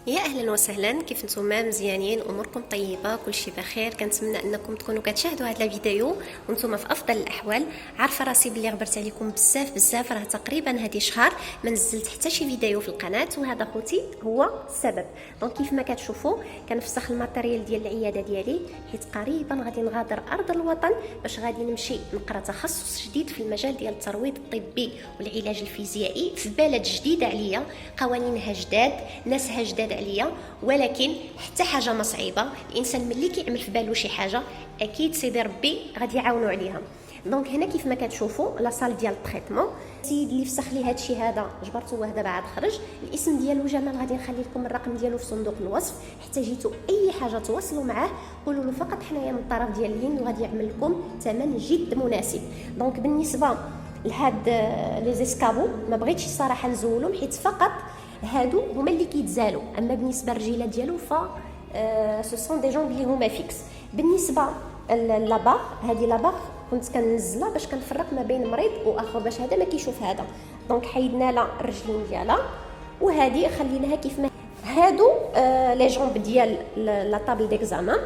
يا اهلا وسهلا، كيف نتوما؟ مزيانين؟ اموركم طيبه؟ كلشي بخير؟ كنتمنى انكم تكونوا كتشاهدوا هذا الفيديو وانتم في افضل الاحوال. عارفه راسي بلي غبرت عليكم بزاف، راه تقريبا هذه شهر ما نزلت حتى شي فيديو في القناه، وهذا خوتي هو السبب. دونك كيف ما كتشوفوا كنفسخ الماتيريال ديال العياده ديالي، حيت قريبا غادي نغادر ارض الوطن باش غادي نمشي نقرا تخصص جديد في المجال ديال الترويض الطبي والعلاج الفيزيائي في بلد جديده عليا، قوانينها جداد، ناسها جداد عليا، ولكن حتى حاجه ما صعيبه. الانسان ملي كيعمل في بالو شي حاجه اكيد سيدي ربي غادي يعاونو عليها. دونك هنا كيف ما كتشوفوا لا سال ديال التريتمون، السيد اللي فسخ لي هادشي هذا جبرتوه دابا عاد خرج. الاسم ديالو جمال، غادي نخلي لكم الرقم ديالو في صندوق الوصف، حتى جيتو اي حاجه تواصلوا معاه قولوا له فقط حنايا من الطرف ديال الهند وغادي يعمل لكم ثمن جد مناسب. دونك بالنسبه لهاد لي زيسكابو ما بغيتش الصراحه نزولهم، حيت فقط هادو هما اللي كيتزالوا، اما بالنسبه للرجيله ديالو ف سو سون دي جونب اللي هما فيكس. بالنسبه لاباغ، هذه لاباغ كنت كنزلها باش كنفرق ما بين مريض واخر باش هذا ما كيشوف هذا. دونك حيدنا لا الرجلين ديالها، وهذه خليناها كيف ما هادو لي جونب ديال لا طابل ديكزامان.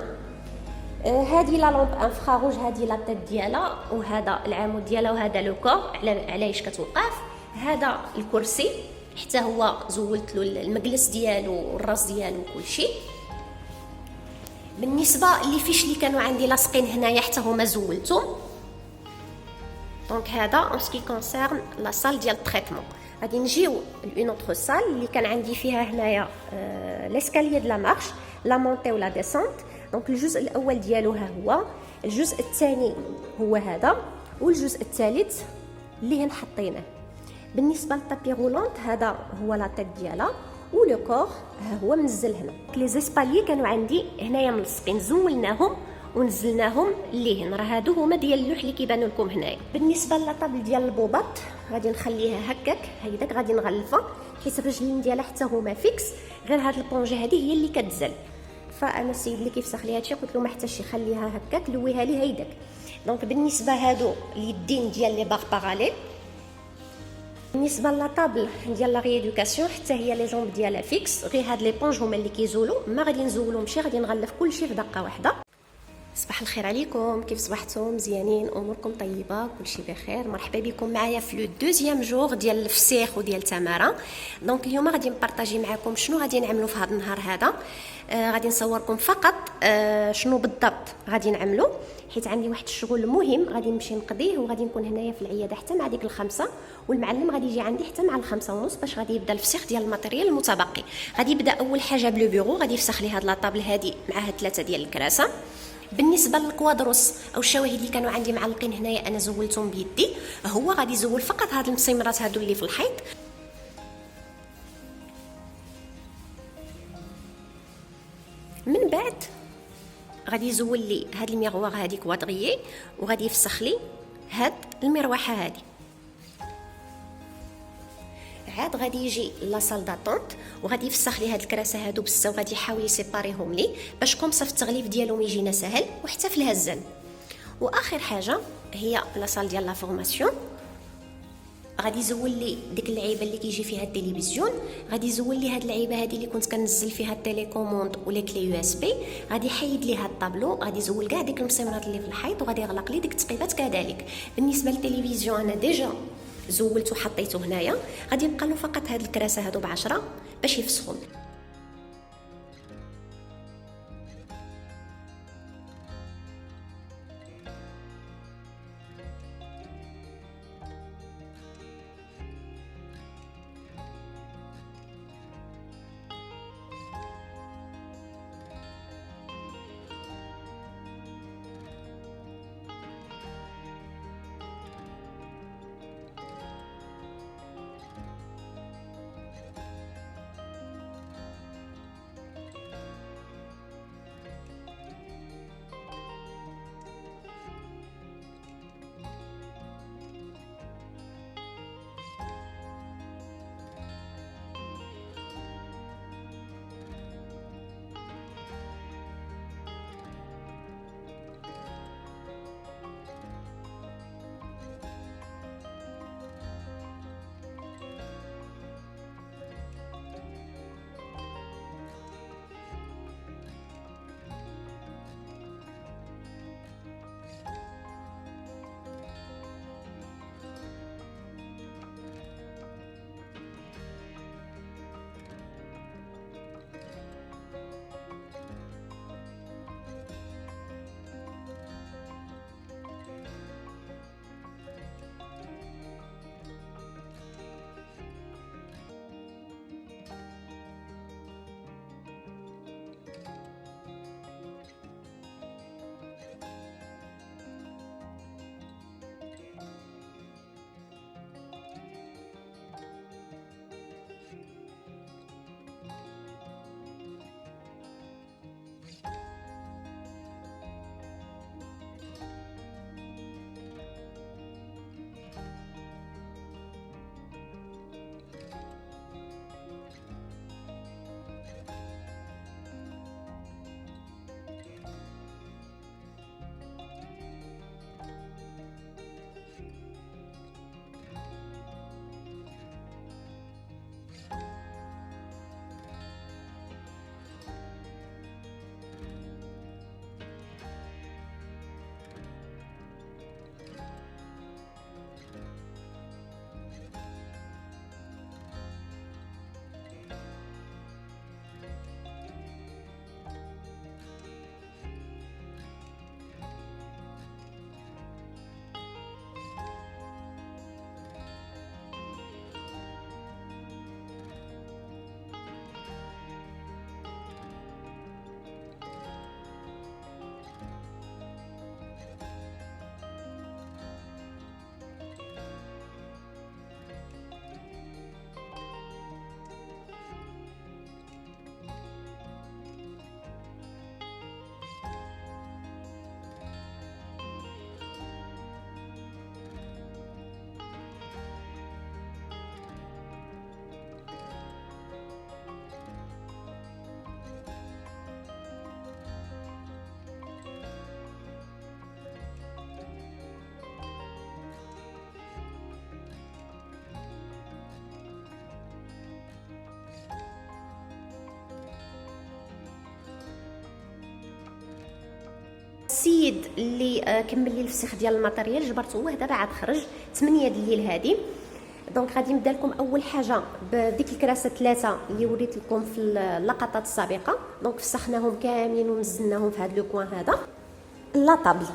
هذه لا لامب انفراروج، هذه لا تيت ديالها، وهذا العمود ديالها، وهذا لو كور علاش كتوقف. هذا الكرسي حتى هو زولت له المجلس ديالو والراس ديالو وكلشي. بالنسبه لي فيش اللي كانوا عندي لاصقين هنايا حتى هما زولتهم. دونك هذا اون سكي كونسيرن لا سال ديال التريتمون. غادي نجيو لون اوتر سال اللي كان عندي فيها هنايا ليسكاليي د لا مارش، لا مونتي ولا ديسونت. دونك الجزء الاول ديالو ها هو، الجزء الثاني هو هذا، والجزء الثالث اللي حطيناه. بالنسبه للطابي رولونت هذا هو لا تيت ديالها، ولو كور ها هو منزل هنا. لي زيسباليي كانوا عندي هنايا ملصقين، زولناهم ونزلناهم لهنا، راه هادو هما ديال اللوح اللي كيبانوا لكم هنايا. بالنسبه للطابل ديال البوبات غادي نخليها هكاك هيداك، غادي نغلفها حيت الرجلين ديالها حتى هما فيكس، غير هاد البونجي هذه هي اللي كتزل. فانا السيد اللي كيفسخ لي هادشي قلت له ما حتاش يخليها هكاك، لويها لي هيداك. دونك بالنسبه هادو اليدين ديال لي باغ باراليل. بالنسبه للاطابل ديال لا ريدوكاسيون حتى هي لي جونب ديالها فيكس، غير هاد لي بونج هما اللي كيزولوا، ما غادي نزولهمشي، غادي نغلف كلشي في دقه واحده. صباح الخير عليكم، كيف صبحتم؟ مزيانين؟ اموركم طيبه؟ كلشي بخير؟ مرحبا بكم معايا في لو دوزيام جور ديال الفسيخ وديال تماره. دونك اليوم غادي نبارطاجي معكم شنو غادي نعملوا في هذا النهار هذا. غادي نصوركم فقط شنو بالضبط غادي نعملوا، حيت عندي واحد الشغل مهم غادي نمشي نقضيه، وغادي نكون هنايا في العياده حتى مع ديك الخمسة، والمعلم غادي يجي عندي حتى مع الخمسة ونص باش غادي يبدا الفسيخ ديال الماتيريال المتبقي. غادي يبدا اول حاجه بلو بيرو، غادي يفسخ لي هاد لاطابل هادي مع هاد 3 ديال الكراسه. بالنسبه للكوادروس او الشواهد اللي كانوا عندي معلقين هنايا انا زولتهم بيدي، هو غادي يزول فقط هاد المسمرات هادو اللي في الحيط. من بعد غادي يزول لي هاد الميغوار هادي كوادريي، وغادي يفسخ لي هاد المروحه هادي. عاد غادي يجي لا سال داتونت وغادي يفسخ لي هاد الكراسه هادو بسته، وغادي يحاول يسيباريهم لي باش كومصا في التغليف ديالهم يجينا سهل وحتى في الهزان. واخر حاجه هي لا سال ديال لا فورماسيون، غادي يزول لي ديك اللعيبه اللي كيجي فيها التلفزيون، غادي يزول لي هاد اللعيبه هادي اللي كنت كنزل فيها التيليكوموند ولا كلي يو اس بي، غادي يحيد لي هاد الطابلو، غادي يزول كاع ديك المسامرات اللي في الحيط، وغادي يغلق لي ديك التقيبات كذلك. بالنسبه للتلفزيون انا ديجا زولت وحطيته هنايا، غادي يبقى له فقط هاد الكراسه هادو ب10 باش يفسخون. السيد اللي كمل لي الفسيخ ديال الماتيريال جبرته هو دابا عاد خرج 8 د الليل هادي. دونك غادي نبدا لكم اول حاجه بديك الكراسه 3 اللي وريت لكم في اللقطات السابقه. دونك فسخناهم كاملين ونزلناهم في هذا لو كوان هذا. لا طابل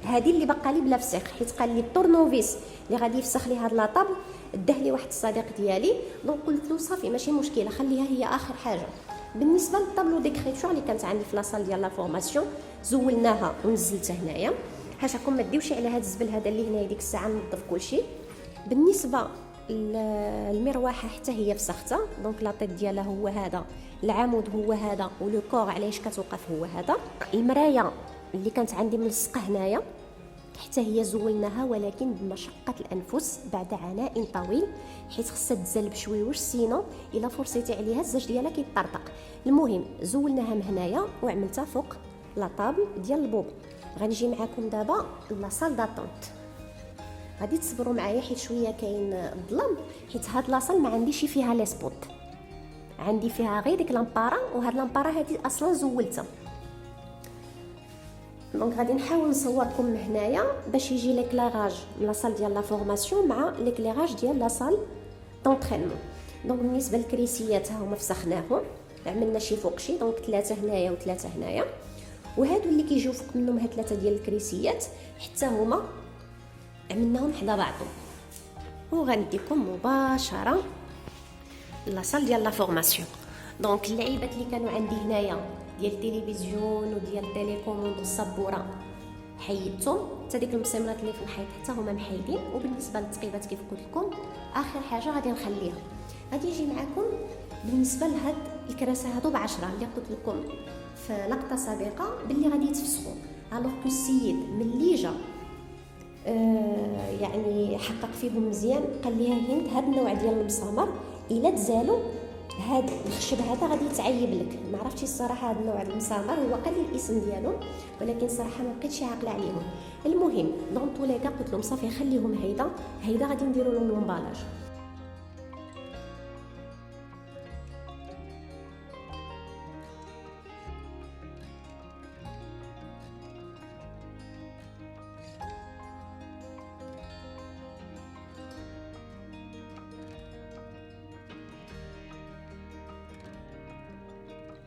هذه اللي بقى لي بلا فسيخ، حيت قال لي الطورنوفيس اللي غادي يفسخ لي هاد لا طابل داه لي واحد الصديق ديالي. دونك قلت له صافي ماشي مشكله خليها هي اخر حاجه. بالنسبه للطابلو ديكريتور اللي كانت عندي في لاصال ديال لا فورماسيون زولناها ونزلتها هنايا. حاشاكم ما ديوش على هذا الزبل هذا اللي هنايا ديك الساعه نظف كلشي. بالنسبه المروحه حتى هي فسختها. دونك لاطيط ديالها هو هذا، العمود هو هذا، ولو كور علاش كتوقف هو هذا. المرايه اللي كانت عندي ملصقه هنايا حتى هي زولناها، ولكن بمشقه الانفس بعد عناء طويل، حيت خصها تزال بشويوش سينو الا فرصيتي عليها الزاج ديالها كيطرطق. المهم زولناها من هنايا وعملتها فوق لا طابل ديال البوب. غنجي معكم دابا لاصال داطونت. غادي تصبروا معايا حيت شويه كاين الظلام، حيت هاد لاصال ما عنديش فيها لي سبوت، عندي فيها غير ديك لامبارا، وهاد لامبارا هادي اصلا زولتها. دونك غادي نحاول نصوركم من هنايا باش يجي ليكلاراج من لاصال ديال لا فورماسيون مع ليكلاراج ديال لاصال دونطرينمون. دونك بالنسبه للكريسيات ها هما فسخناهم، عملنا شي فوق شي. دونك 3 هنايا و3 هنايا، وهادو اللي كيجيو فوق منهم هاد 3 ديال الكريسيات حتى هما عملناهم حدا بعضهم. وغنديكم مباشره لاصال ديال لا فورماسيون. دونك اللعيبات اللي كانوا عندي هنايا ديال التلفزيون وديال التليكوموند والسبوره حيدتهم، حتى ديك المسامرات اللي في الحيط حتى هما محيدين. وبالنسبه للتقيبات كيف قلت لكم اخر حاجه غادي نخليها. غادي يجي معكم بالنسبه لهاد الكراسه هادو ب10 اللي قلت لكم في لقطه سابقه باللي غادي يتفسخوا. الوغ كو السيد ملي جا يعني حقق فيهم مزيان، قال ليها هند هاد النوع ديال المسامر الا تزالوا هاد الخشب هذا غادي يتعيب لك. ما عرفتش الصراحه هذا النوع المسامر هو قال لي الاسم ديالو، ولكن صراحه ما بقيتش عاقله عليهم. المهم دونك طوليكا قلت لهم صافي خليهم هيدا غادي نديروا لهم لومبالاج.